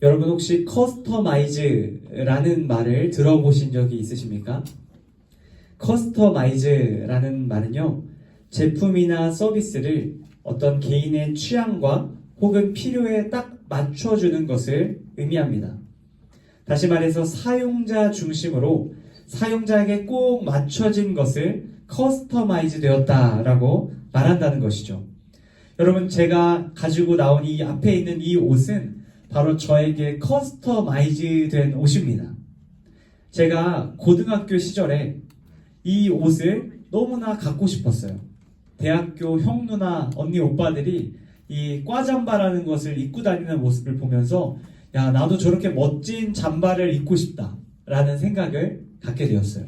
여러분 혹시 커스터마이즈라는 말을 들어보신 적이 있으십니까? 커스터마이즈라는 말은요, 제품이나 서비스를 어떤 개인의 취향과 혹은 필요에 딱 맞춰주는 것을 의미합니다. 다시 말해서 사용자 중심으로 사용자에게 꼭 맞춰진 것을 커스터마이즈 되었다라고 말한다는 것이죠. 여러분, 제가 가지고 나온 이 앞에 있는 이 옷은 바로 저에게 커스터마이즈 된 옷입니다. 제가 고등학교 시절에 이 옷을 너무나 갖고 싶었어요. 대학교 형 누나 언니 오빠들이 이 꽈잠바라는 것을 입고 다니는 모습을 보면서 야, 나도 저렇게 멋진 잠바를 입고 싶다 라는 생각을 갖게 되었어요.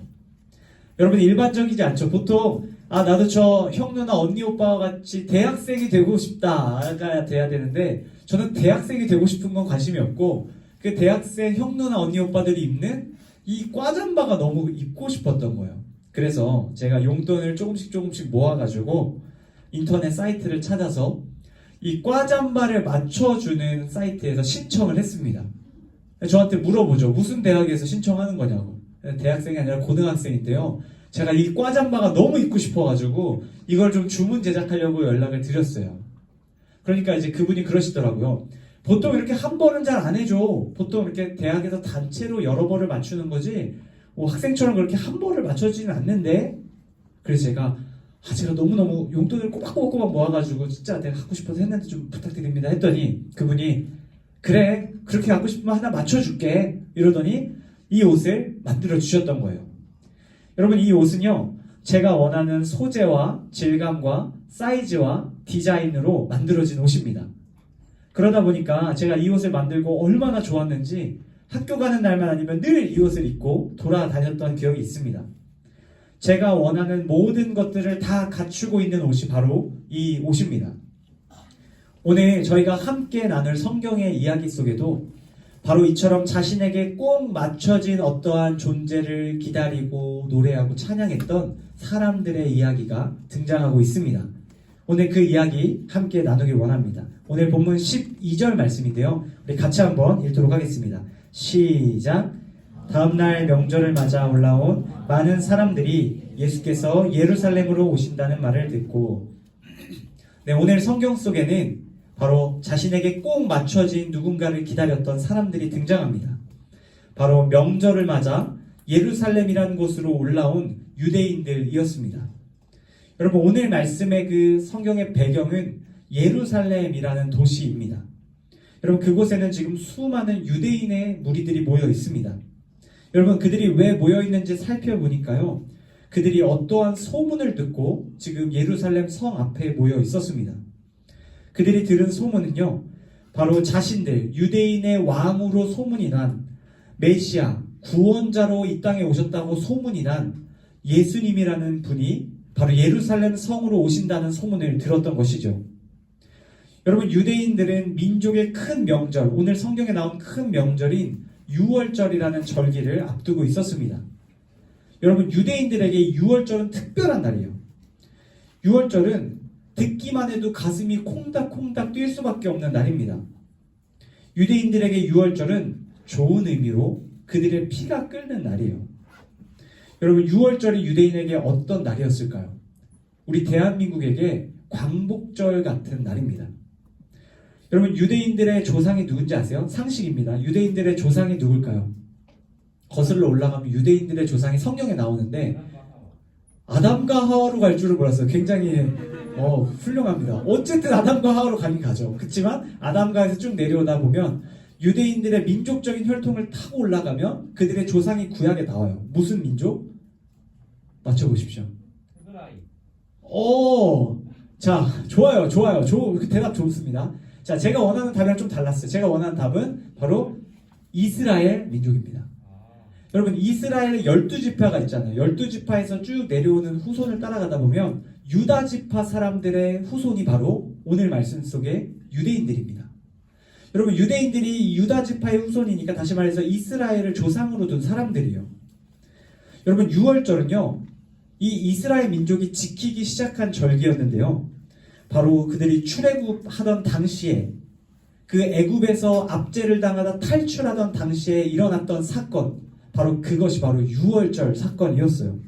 여러분, 일반적이지 않죠. 보통 나도 저 형 누나 언니 오빠와 같이 대학생이 되고 싶다가 돼야 되는데, 저는 대학생이 되고 싶은 건 관심이 없고 그 대학생 형 누나 언니 오빠들이 입는 이 꽈잠바가 너무 입고 싶었던 거예요. 그래서 제가 용돈을 조금씩 모아가지고 인터넷 사이트를 찾아서 이 꽈잠바를 맞춰주는 사이트에서 신청을 했습니다. 저한테 물어보죠. 무슨 대학에서 신청하는 거냐고. 대학생이 아니라 고등학생인데요. 제가 이 꽈잠바가 너무 입고 싶어가지고 이걸 좀 주문 제작하려고 연락을 드렸어요. 그러니까 이제 그분이 그러시더라고요. 보통 이렇게 한 번은 잘 안 해줘. 보통 이렇게 대학에서 단체로 여러 번을 맞추는 거지 학생처럼 그렇게 한 번을 맞춰지는 않는데. 그래서 제가 너무너무 용돈을 꼬박꼬박 모아가지고 진짜 내가 갖고 싶어서 했는데 좀 부탁드립니다 했더니 그분이 그래, 그렇게 갖고 싶으면 하나 맞춰줄게 이러더니 이 옷을 만들어 주셨던 거예요. 여러분, 이 옷은요, 제가 원하는 소재와 질감과 사이즈와 디자인으로 만들어진 옷입니다. 그러다 보니까 제가 이 옷을 만들고 얼마나 좋았는지 학교 가는 날만 아니면 늘 이 옷을 입고 돌아다녔던 기억이 있습니다. 제가 원하는 모든 것들을 다 갖추고 있는 옷이 바로 이 옷입니다. 오늘 저희가 함께 나눌 성경의 이야기 속에도 바로 이처럼 자신에게 꼭 맞춰진 어떠한 존재를 기다리고 노래하고 찬양했던 사람들의 이야기가 등장하고 있습니다. 오늘 그 이야기 함께 나누길 원합니다. 오늘 본문 12절 말씀인데요. 우리 같이 한번 읽도록 하겠습니다. 시작! 다음날 명절을 맞아 올라온 많은 사람들이 예수께서 예루살렘으로 오신다는 말을 듣고, 오늘 성경 속에는 바로 자신에게 꼭 맞춰진 누군가를 기다렸던 사람들이 등장합니다. 바로 명절을 맞아 예루살렘이라는 곳으로 올라온 유대인들이었습니다. 여러분, 오늘 말씀의 그 성경의 배경은 예루살렘이라는 도시입니다. 여러분, 그곳에는 지금 수많은 유대인의 무리들이 모여 있습니다. 여러분, 그들이 왜 모여 있는지 살펴보니까요, 그들이 어떠한 소문을 듣고 지금 예루살렘 성 앞에 모여 있었습니다. 그들이 들은 소문은요, 바로 자신들 유대인의 왕으로 소문이 난 메시아 구원자로 이 땅에 오셨다고 소문이 난 예수님이라는 분이 바로 예루살렘 성으로 오신다는 소문을 들었던 것이죠. 여러분, 유대인들은 민족의 큰 명절, 오늘 성경에 나온 큰 명절인 유월절이라는 절기를 앞두고 있었습니다. 여러분, 유대인들에게 유월절은 특별한 날이에요. 유월절은 듣기만 해도 가슴이 콩닥콩닥 뛸 수밖에 없는 날입니다. 유대인들에게 유월절은 좋은 의미로 그들의 피가 끓는 날이에요. 여러분, 유월절이 유대인에게 어떤 날이었을까요? 우리 대한민국에게 광복절 같은 날입니다. 여러분, 유대인들의 조상이 누군지 아세요? 상식입니다. 유대인들의 조상이 누굴까요? 거슬러 올라가면 유대인들의 조상이 성경에 나오는데 아담과 하와로 갈 줄을 몰랐어요. 굉장히 훌륭합니다. 어쨌든 아담과 하와로 가긴 가죠. 그렇지만 아담과에서 쭉 내려오다 보면 유대인들의 민족적인 혈통을 타고 올라가면 그들의 조상이 구약에 나와요. 무슨 민족? 맞춰보십시오. 자, 좋아요. 그 대답 좋습니다. 자, 제가 원하는 답이랑 좀 달랐어요. 제가 원하는 답은 바로 이스라엘 민족입니다. 여러분, 이스라엘의 12지파가 있잖아요. 12지파에서 쭉 내려오는 후손을 따라가다 보면 유다지파 사람들의 후손이 바로 오늘 말씀 속의 유대인들입니다. 여러분, 유대인들이 유다지파의 후손이니까 다시 말해서 이스라엘을 조상으로 둔 사람들이에요. 여러분, 유월절은요, 이 이스라엘 민족이 지키기 시작한 절기였는데요. 바로 그들이 출애굽하던 당시에 그 애굽에서 압제를 당하다 탈출하던 당시에 일어났던 사건, 바로 그것이 바로 유월절 사건이었어요.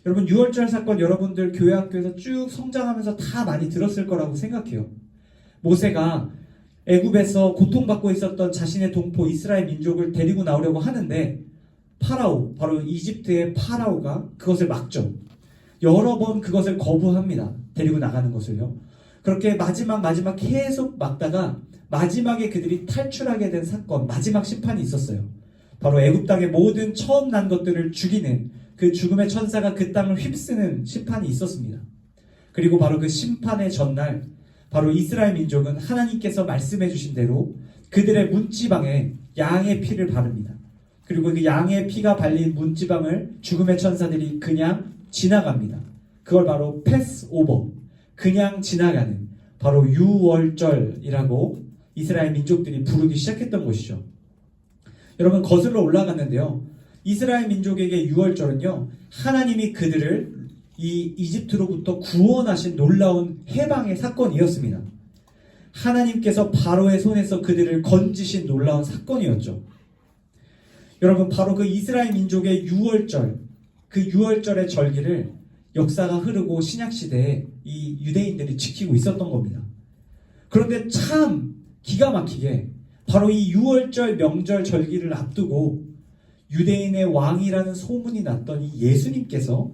여러분, 유월절 사건 여러분들 교회 학교에서 쭉 성장하면서 다 많이 들었을 거라고 생각해요. 모세가 애굽에서 고통받고 있었던 자신의 동포 이스라엘 민족을 데리고 나오려고 하는데 파라오, 바로 이집트의 파라오가 그것을 막죠. 여러 번 그것을 거부합니다. 데리고 나가는 것을요. 그렇게 마지막 계속 막다가 마지막에 그들이 탈출하게 된 사건, 마지막 심판이 있었어요. 바로 애굽 땅의 모든 처음 난 것들을 죽이는 그 죽음의 천사가 그 땅을 휩쓰는 심판이 있었습니다. 그리고 바로 그 심판의 전날, 바로 이스라엘 민족은 하나님께서 말씀해 주신 대로 그들의 문지방에 양의 피를 바릅니다. 그리고 그 양의 피가 발린 문지방을 죽음의 천사들이 그냥 지나갑니다. 그걸 바로 패스오버, 그냥 지나가는, 바로 유월절이라고 이스라엘 민족들이 부르기 시작했던 것이죠. 여러분, 거슬러 올라갔는데요. 이스라엘 민족에게 유월절은요, 하나님이 그들을 이 이집트로부터 구원하신 놀라운 해방의 사건이었습니다. 하나님께서 바로의 손에서 그들을 건지신 놀라운 사건이었죠. 여러분, 바로 그 이스라엘 민족의 유월절, 그 유월절의 절기를 역사가 흐르고 신약시대에 이 유대인들이 지키고 있었던 겁니다. 그런데 참 기가 막히게 바로 이 유월절 명절 절기를 앞두고 유대인의 왕이라는 소문이 났던 이 예수님께서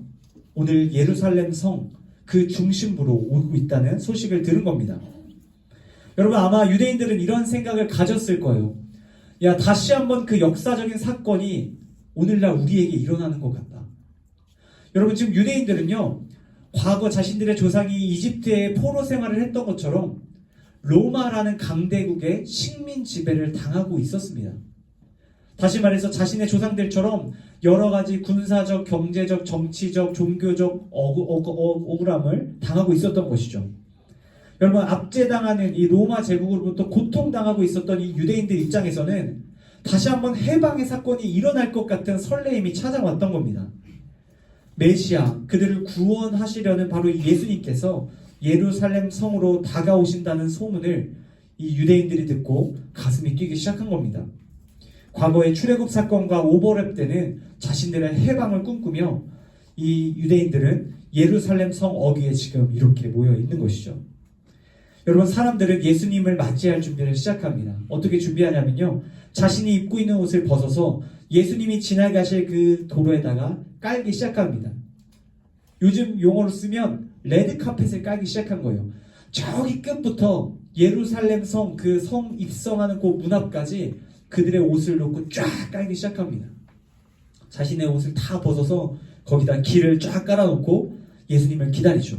오늘 예루살렘 성 그 중심부로 오고 있다는 소식을 들은 겁니다. 여러분, 아마 유대인들은 이런 생각을 가졌을 거예요. 야, 다시 한번 그 역사적인 사건이 오늘날 우리에게 일어나는 것 같다. 여러분, 지금 유대인들은요, 과거 자신들의 조상이 이집트에 포로 생활을 했던 것처럼 로마라는 강대국의 식민 지배를 당하고 있었습니다. 다시 말해서 자신의 조상들처럼 여러 가지 군사적, 경제적, 정치적, 종교적 억울함을 당하고 있었던 것이죠. 여러분, 압제당하는 이 로마 제국으로부터 고통당하고 있었던 이 유대인들 입장에서는 다시 한번 해방의 사건이 일어날 것 같은 설레임이 찾아왔던 겁니다. 메시아, 그들을 구원하시려는 바로 예수님께서 예루살렘 성으로 다가오신다는 소문을 이 유대인들이 듣고 가슴이 뛰기 시작한 겁니다. 과거의 출애굽 사건과 오버랩 때는 자신들의 해방을 꿈꾸며 이 유대인들은 예루살렘 성 어귀에 지금 이렇게 모여 있는 것이죠. 여러분, 사람들은 예수님을 맞이할 준비를 시작합니다. 어떻게 준비하냐면요, 자신이 입고 있는 옷을 벗어서 예수님이 지나가실 그 도로에다가 깔기 시작합니다. 요즘 용어로 쓰면 레드카펫을 깔기 시작한 거예요. 저기 끝부터 예루살렘 성, 그 성 입성하는 그 문 앞까지 그들의 옷을 놓고 쫙 깔기 시작합니다. 자신의 옷을 다 벗어서 거기다 길을 쫙 깔아놓고 예수님을 기다리죠.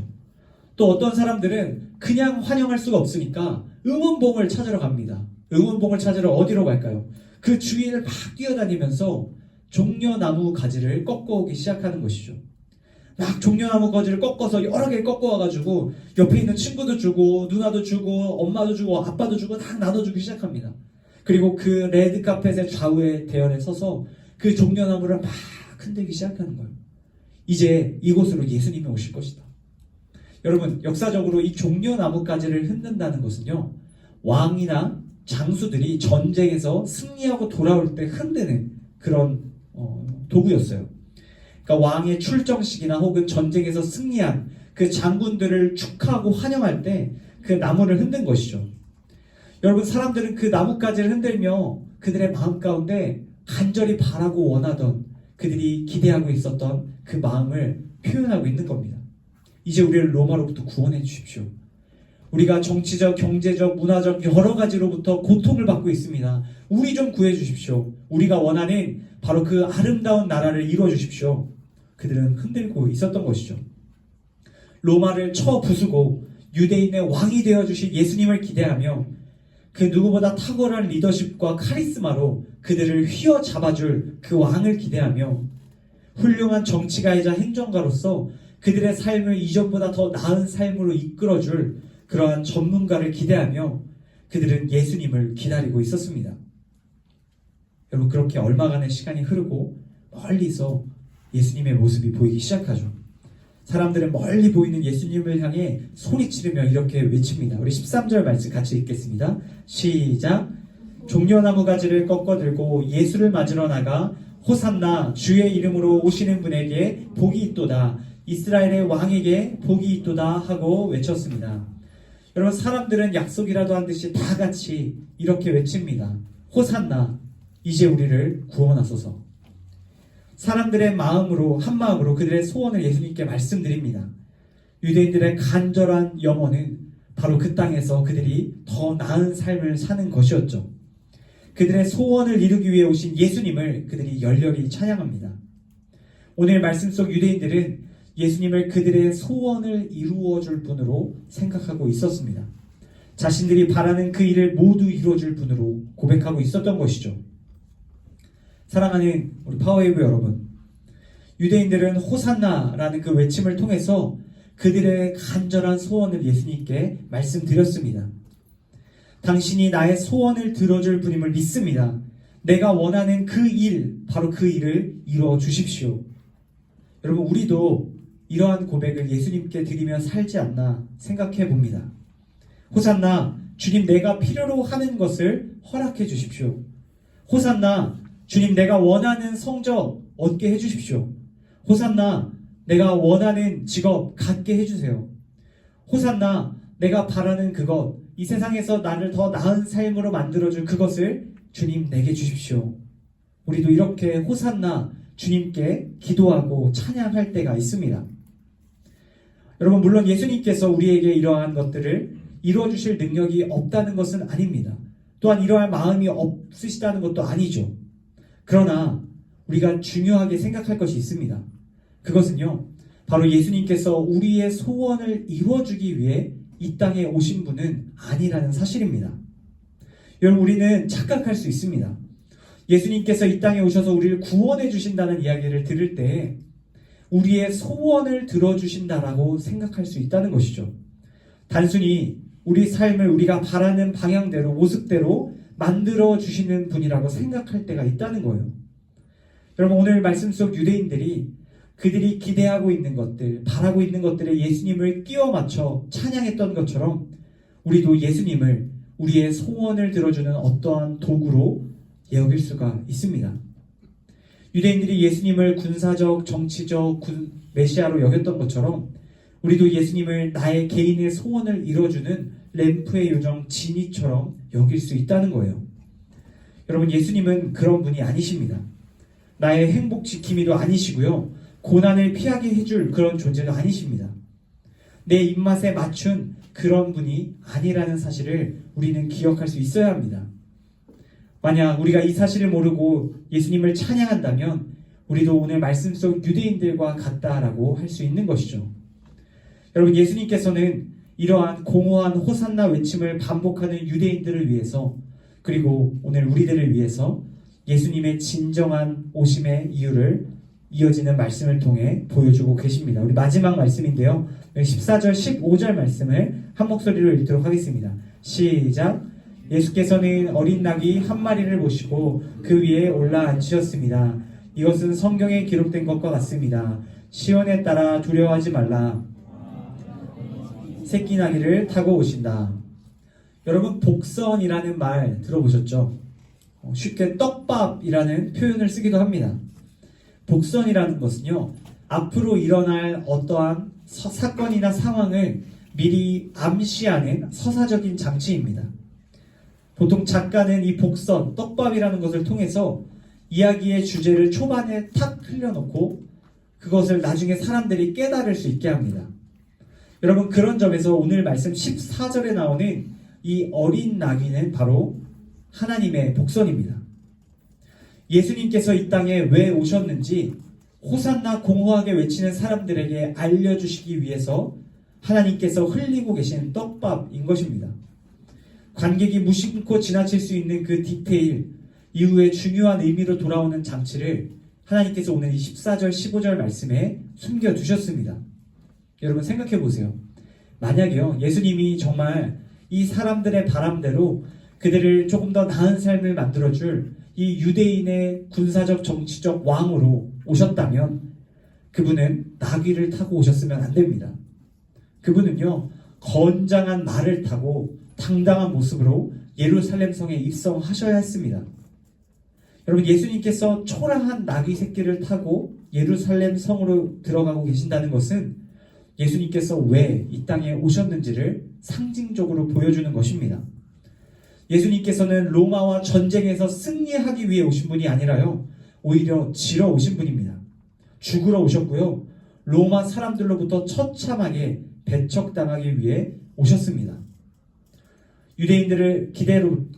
또 어떤 사람들은 그냥 환영할 수가 없으니까 응원봉을 찾으러 갑니다. 응원봉을 찾으러 어디로 갈까요? 그 주위를 막 뛰어다니면서 종려나무 가지를 꺾어오기 시작하는 것이죠. 막 종려나무 가지를 꺾어서 여러 개를 꺾어와가지고 옆에 있는 친구도 주고 누나도 주고 엄마도 주고 아빠도 주고 다 나눠주기 시작합니다. 그리고 그 레드카펫의 좌우에 대열에 서서 그 종려나무를 막 흔들기 시작하는 거예요. 이제 이곳으로 예수님이 오실 것이다. 여러분, 역사적으로 이 종려나무가지를 흔든다는 것은요, 왕이나 장수들이 전쟁에서 승리하고 돌아올 때 흔드는 그런 도구였어요. 그러니까 왕의 출정식이나 혹은 전쟁에서 승리한 그 장군들을 축하하고 환영할 때 그 나무를 흔든 것이죠. 여러분, 사람들은 그 나뭇가지를 흔들며 그들의 마음 가운데 간절히 바라고 원하던, 그들이 기대하고 있었던 그 마음을 표현하고 있는 겁니다. 이제 우리를 로마로부터 구원해 주십시오. 우리가 정치적, 경제적, 문화적 여러 가지로부터 고통을 받고 있습니다. 우리 좀 구해 주십시오. 우리가 원하는 바로 그 아름다운 나라를 이루어 주십시오. 그들은 흔들고 있었던 것이죠. 로마를 쳐 부수고 유대인의 왕이 되어주실 예수님을 기대하며 그 누구보다 탁월한 리더십과 카리스마로 그들을 휘어잡아줄 그 왕을 기대하며 훌륭한 정치가이자 행정가로서 그들의 삶을 이전보다 더 나은 삶으로 이끌어줄 그러한 전문가를 기대하며 그들은 예수님을 기다리고 있었습니다. 여러분, 그렇게 얼마간의 시간이 흐르고 멀리서 예수님의 모습이 보이기 시작하죠. 사람들은 멀리 보이는 예수님을 향해 소리치르며 이렇게 외칩니다. 우리 13절 말씀 같이 읽겠습니다. 시작. 종려나무 가지를 꺾어들고 예수를 맞으러 나가 호산나 주의 이름으로 오시는 분에게 복이 있도다. 이스라엘의 왕에게 복이 있도다 하고 외쳤습니다. 여러분, 사람들은 약속이라도 한 듯이 다 같이 이렇게 외칩니다. 호산나, 이제 우리를 구원하소서. 사람들의 마음으로, 한 마음으로 그들의 소원을 예수님께 말씀드립니다. 유대인들의 간절한 염원은 바로 그 땅에서 그들이 더 나은 삶을 사는 것이었죠. 그들의 소원을 이루기 위해 오신 예수님을 그들이 열렬히 찬양합니다. 오늘 말씀 속 유대인들은 예수님을 그들의 소원을 이루어줄 분으로 생각하고 있었습니다. 자신들이 바라는 그 일을 모두 이루어줄 분으로 고백하고 있었던 것이죠. 사랑하는 우리 파워웨이브 여러분, 유대인들은 호산나라는 그 외침을 통해서 그들의 간절한 소원을 예수님께 말씀드렸습니다. 당신이 나의 소원을 들어줄 분임을 믿습니다. 내가 원하는 그 일, 바로 그 일을 이루어 주십시오. 여러분, 우리도 이러한 고백을 예수님께 드리며 살지 않나 생각해 봅니다. 호산나, 주님 내가 필요로 하는 것을 허락해 주십시오. 호산나, 주님 내가 원하는 성적 얻게 해주십시오. 호산나, 내가 원하는 직업 갖게 해주세요. 호산나, 내가 바라는 그것, 이 세상에서 나를 더 나은 삶으로 만들어줄 그것을 주님 내게 주십시오. 우리도 이렇게 호산나 주님께 기도하고 찬양할 때가 있습니다. 여러분, 물론 예수님께서 우리에게 이러한 것들을 이루어주실 능력이 없다는 것은 아닙니다. 또한 이러한 마음이 없으시다는 것도 아니죠. 그러나 우리가 중요하게 생각할 것이 있습니다. 그것은요, 바로 예수님께서 우리의 소원을 이루어주기 위해 이 땅에 오신 분은 아니라는 사실입니다. 여러분, 우리는 착각할 수 있습니다. 예수님께서 이 땅에 오셔서 우리를 구원해 주신다는 이야기를 들을 때 우리의 소원을 들어주신다라고 생각할 수 있다는 것이죠. 단순히 우리 삶을 우리가 바라는 방향대로, 모습대로 만들어 주시는 분이라고 생각할 때가 있다는 거예요. 여러분, 오늘 말씀 속 유대인들이 그들이 기대하고 있는 것들, 바라고 있는 것들에 예수님을 끼워 맞춰 찬양했던 것처럼 우리도 예수님을 우리의 소원을 들어주는 어떠한 도구로 여길 수가 있습니다. 유대인들이 예수님을 군사적, 정치적, 메시아로 여겼던 것처럼 우리도 예수님을 나의 개인의 소원을 이뤄주는 램프의 요정 지니처럼 여길 수 있다는 거예요. 여러분, 예수님은 그런 분이 아니십니다. 나의 행복 지킴이도 아니시고요. 고난을 피하게 해줄 그런 존재도 아니십니다. 내 입맛에 맞춘 그런 분이 아니라는 사실을 우리는 기억할 수 있어야 합니다. 만약 우리가 이 사실을 모르고 예수님을 찬양한다면 우리도 오늘 말씀 속 유대인들과 같다라고 할 수 있는 것이죠. 여러분, 예수님께서는 이러한 공허한 호산나 외침을 반복하는 유대인들을 위해서, 그리고 오늘 우리들을 위해서 예수님의 진정한 오심의 이유를 이어지는 말씀을 통해 보여주고 계십니다. 우리 마지막 말씀인데요, 14절 15절 말씀을 한 목소리로 읽도록 하겠습니다. 시작. 예수께서는 어린 낙이 한 마리를 보시고 그 위에 올라 앉으셨습니다. 이것은 성경에 기록된 것과 같습니다. 시온에 따라 두려워하지 말라. 새끼 나귀를 타고 오신다. 여러분, 복선이라는 말 들어보셨죠? 쉽게 떡밥이라는 표현을 쓰기도 합니다. 복선이라는 것은요, 앞으로 일어날 어떠한 사건이나 상황을 미리 암시하는 서사적인 장치입니다. 보통 작가는 이 복선, 떡밥이라는 것을 통해서 이야기의 주제를 초반에 탁 흘려놓고 그것을 나중에 사람들이 깨달을 수 있게 합니다. 여러분, 그런 점에서 오늘 말씀 14절에 나오는 이 어린 나귀는 바로 하나님의 복선입니다. 예수님께서 이 땅에 왜 오셨는지 호산나 공허하게 외치는 사람들에게 알려주시기 위해서 하나님께서 흘리고 계신 떡밥인 것입니다. 관객이 무심코 지나칠 수 있는 그 디테일, 이후에 중요한 의미로 돌아오는 장치를 하나님께서 오늘 이 14절, 15절 말씀에 숨겨두셨습니다. 여러분, 생각해 보세요. 만약에요, 예수님이 정말 이 사람들의 바람대로 그들을 조금 더 나은 삶을 만들어줄 이 유대인의 군사적 정치적 왕으로 오셨다면 그분은 나귀를 타고 오셨으면 안 됩니다. 그분은요, 건장한 말을 타고 당당한 모습으로 예루살렘 성에 입성하셔야 했습니다. 여러분, 예수님께서 초라한 나귀 새끼를 타고 예루살렘 성으로 들어가고 계신다는 것은 예수님께서 왜 이 땅에 오셨는지를 상징적으로 보여주는 것입니다. 예수님께서는 로마와 전쟁에서 승리하기 위해 오신 분이 아니라요, 오히려 지러 오신 분입니다. 죽으러 오셨고요, 로마 사람들로부터 처참하게 배척당하기 위해 오셨습니다. 유대인들을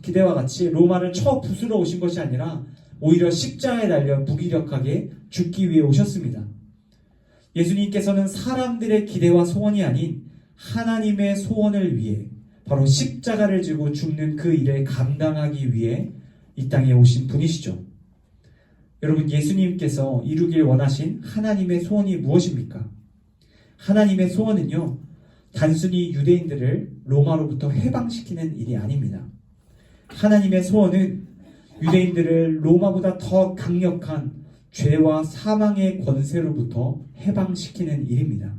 기대와 같이 로마를 쳐 부수러 오신 것이 아니라 오히려 십자가에 달려 무기력하게 죽기 위해 오셨습니다. 예수님께서는 사람들의 기대와 소원이 아닌 하나님의 소원을 위해 바로 십자가를 지고 죽는 그 일을 감당하기 위해 이 땅에 오신 분이시죠. 여러분, 예수님께서 이루길 원하신 하나님의 소원이 무엇입니까? 하나님의 소원은요, 단순히 유대인들을 로마로부터 해방시키는 일이 아닙니다. 하나님의 소원은 유대인들을 로마보다 더 강력한 죄와 사망의 권세로부터 해방시키는 일입니다.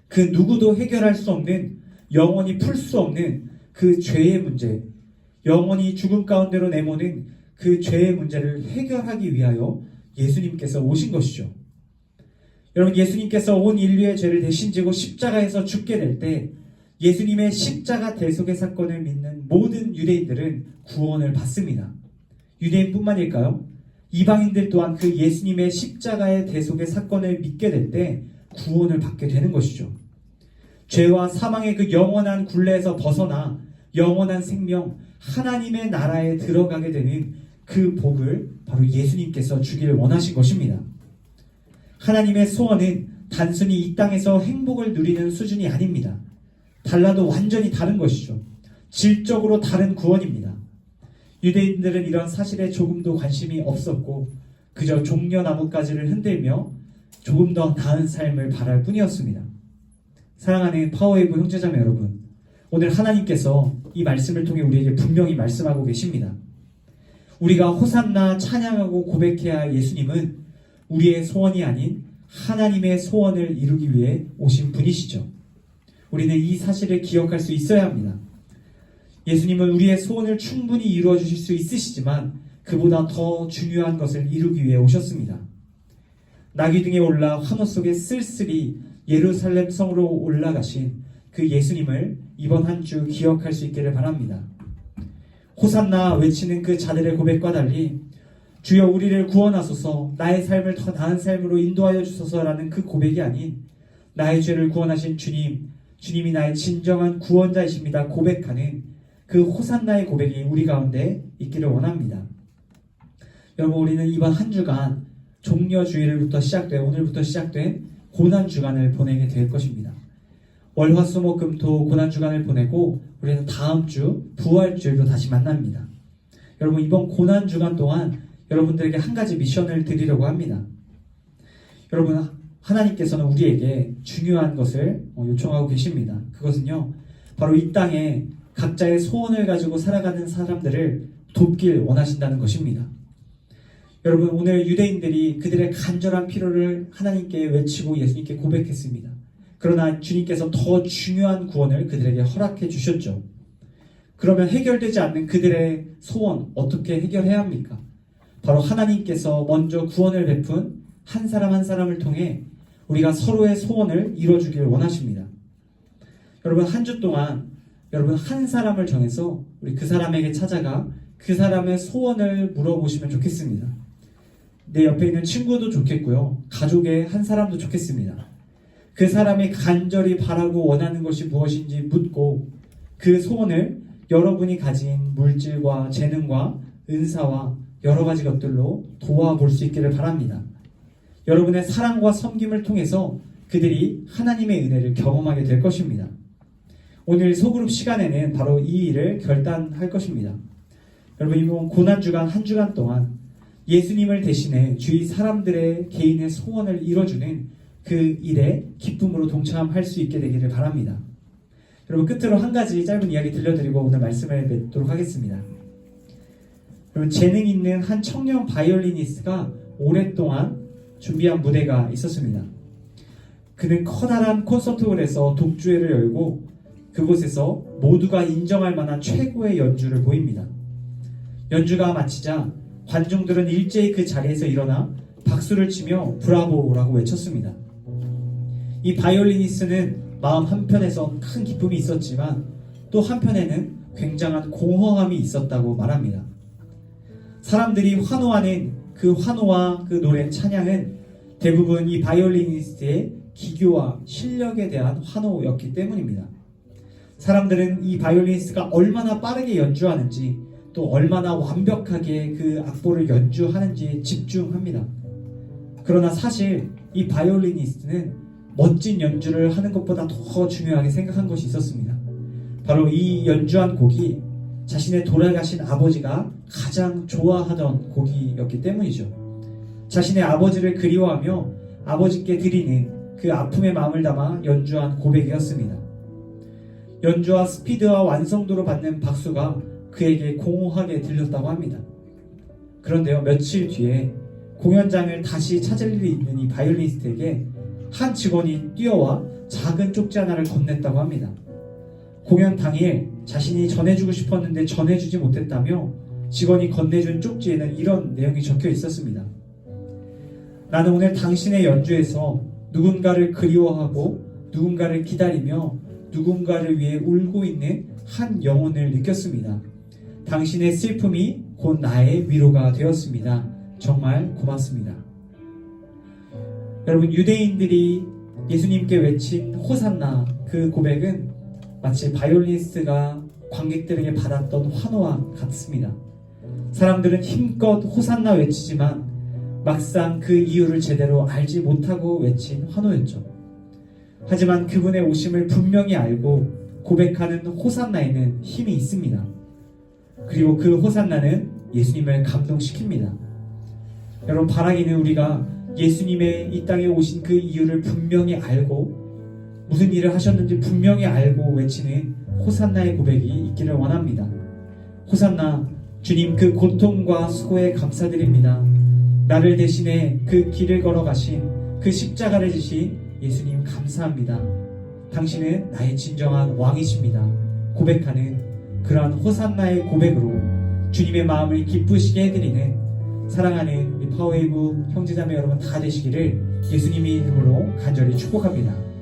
그 누구도 해결할 수 없는, 영원히 풀 수 없는 그 죄의 문제, 영원히 죽음 가운데로 내모는 그 죄의 문제를 해결하기 위하여 예수님께서 오신 것이죠. 여러분, 예수님께서 온 인류의 죄를 대신 지고 십자가에서 죽게 될 때 예수님의 십자가 대속의 사건을 믿는 모든 유대인들은 구원을 받습니다. 유대인뿐만일까요? 이방인들 또한 그 예수님의 십자가의 대속의 사건을 믿게 될 때 구원을 받게 되는 것이죠. 죄와 사망의 그 영원한 굴레에서 벗어나 영원한 생명, 하나님의 나라에 들어가게 되는 그 복을 바로 예수님께서 주기를 원하신 것입니다. 하나님의 소원은 단순히 이 땅에서 행복을 누리는 수준이 아닙니다. 달라도 완전히 다른 것이죠. 질적으로 다른 구원입니다. 유대인들은 이런 사실에 조금도 관심이 없었고 그저 종려나무가지를 흔들며 조금 더 나은 삶을 바랄 뿐이었습니다. 사랑하는 파워웨이브 형제자매 여러분, 오늘 하나님께서 이 말씀을 통해 우리에게 분명히 말씀하고 계십니다. 우리가 호산나 찬양하고 고백해야 할 예수님은 우리의 소원이 아닌 하나님의 소원을 이루기 위해 오신 분이시죠. 우리는 이 사실을 기억할 수 있어야 합니다. 예수님은 우리의 소원을 충분히 이루어 주실 수 있으시지만 그보다 더 중요한 것을 이루기 위해 오셨습니다. 나귀 등에 올라 환호 속에 쓸쓸히 예루살렘 성으로 올라가신 그 예수님을 이번 한 주 기억할 수 있기를 바랍니다. 호산나 외치는 그 자들의 고백과 달리 주여 우리를 구원하소서, 나의 삶을 더 나은 삶으로 인도하여 주소서라는 그 고백이 아닌 나의 죄를 구원하신 주님, 주님이 나의 진정한 구원자이십니다 고백하는 그 호산나의 고백이 우리 가운데 있기를 원합니다. 여러분, 우리는 이번 한 주간 종려주일부터 시작된, 오늘부터 시작된 고난주간을 보내게 될 것입니다. 월화수목금토 고난주간을 보내고 우리는 다음 주 부활주일로 다시 만납니다. 여러분, 이번 고난주간 동안 여러분들에게 한 가지 미션을 드리려고 합니다. 여러분, 하나님께서는 우리에게 중요한 것을 요청하고 계십니다. 그것은요, 바로 이 땅에 각자의 소원을 가지고 살아가는 사람들을 돕길 원하신다는 것입니다. 여러분, 오늘 유대인들이 그들의 간절한 필요를 하나님께 외치고 예수님께 고백했습니다. 그러나 주님께서 더 중요한 구원을 그들에게 허락해 주셨죠. 그러면 해결되지 않는 그들의 소원 어떻게 해결해야 합니까? 바로 하나님께서 먼저 구원을 베푼 한 사람 한 사람을 통해 우리가 서로의 소원을 이뤄주길 원하십니다. 여러분, 한 주 동안 여러분 한 사람을 정해서 우리 그 사람에게 찾아가 그 사람의 소원을 물어보시면 좋겠습니다. 내 옆에 있는 친구도 좋겠고요, 가족의 한 사람도 좋겠습니다. 그 사람이 간절히 바라고 원하는 것이 무엇인지 묻고 그 소원을 여러분이 가진 물질과 재능과 은사와 여러 가지 것들로 도와볼 수 있기를 바랍니다. 여러분의 사랑과 섬김을 통해서 그들이 하나님의 은혜를 경험하게 될 것입니다. 오늘 소그룹 시간에는 바로 이 일을 결단할 것입니다. 여러분, 이번 고난주간 한 주간 동안 예수님을 대신해 주위 사람들의 개인의 소원을 이뤄주는 그 일에 기쁨으로 동참할 수 있게 되기를 바랍니다. 여러분, 끝으로 한 가지 짧은 이야기 들려드리고 오늘 말씀을 맺도록 하겠습니다. 여러분, 재능 있는 한 청년 바이올리니스트가 오랫동안 준비한 무대가 있었습니다. 그는 커다란 콘서트홀에서 독주회를 열고 그곳에서 모두가 인정할 만한 최고의 연주를 보입니다. 연주가 마치자 관중들은 일제히 그 자리에서 일어나 박수를 치며 브라보라고 외쳤습니다. 이 바이올리니스트는 마음 한편에선 큰 기쁨이 있었지만 또 한편에는 굉장한 공허함이 있었다고 말합니다. 사람들이 환호하는 그 환호와 그 노래 찬양은 대부분 이 바이올리니스트의 기교와 실력에 대한 환호였기 때문입니다. 사람들은 이 바이올리니스트가 얼마나 빠르게 연주하는지 또 얼마나 완벽하게 그 악보를 연주하는지에 집중합니다. 그러나 사실 이 바이올리니스트는 멋진 연주를 하는 것보다 더 중요하게 생각한 것이 있었습니다. 바로 이 연주한 곡이 자신의 돌아가신 아버지가 가장 좋아하던 곡이었기 때문이죠. 자신의 아버지를 그리워하며 아버지께 드리는 그 아픔의 마음을 담아 연주한 고백이었습니다. 연주와 스피드와 완성도로 받는 박수가 그에게 공허하게 들렸다고 합니다. 그런데요, 며칠 뒤에 공연장을 다시 찾을 일이 있는 이 바이올리니스트에게 한 직원이 뛰어와 작은 쪽지 하나를 건넸다고 합니다. 공연 당일 자신이 전해주고 싶었는데 전해주지 못했다며 직원이 건네준 쪽지에는 이런 내용이 적혀 있었습니다. 나는 오늘 당신의 연주에서 누군가를 그리워하고 누군가를 기다리며 누군가를 위해 울고 있는 한 영혼을 느꼈습니다. 당신의 슬픔이 곧 나의 위로가 되었습니다. 정말 고맙습니다. 여러분, 유대인들이 예수님께 외친 호산나, 그 고백은 마치 바이올리니스트가 관객들에게 받았던 환호와 같습니다. 사람들은 힘껏 호산나 외치지만 막상 그 이유를 제대로 알지 못하고 외친 환호였죠. 하지만 그분의 오심을 분명히 알고 고백하는 호산나에는 힘이 있습니다. 그리고 그 호산나는 예수님을 감동시킵니다. 여러분, 바라기는 우리가 예수님의 이 땅에 오신 그 이유를 분명히 알고 무슨 일을 하셨는지 분명히 알고 외치는 호산나의 고백이 있기를 원합니다. 호산나, 주님 그 고통과 수고에 감사드립니다. 나를 대신해 그 길을 걸어가신 그 십자가를 지신 예수님 감사합니다. 당신은 나의 진정한 왕이십니다. 고백하는 그러한 호산나의 고백으로 주님의 마음을 기쁘시게 해드리는 사랑하는 우리 파워웨이브 형제자매 여러분 다 되시기를 예수님의 이름으로 간절히 축복합니다.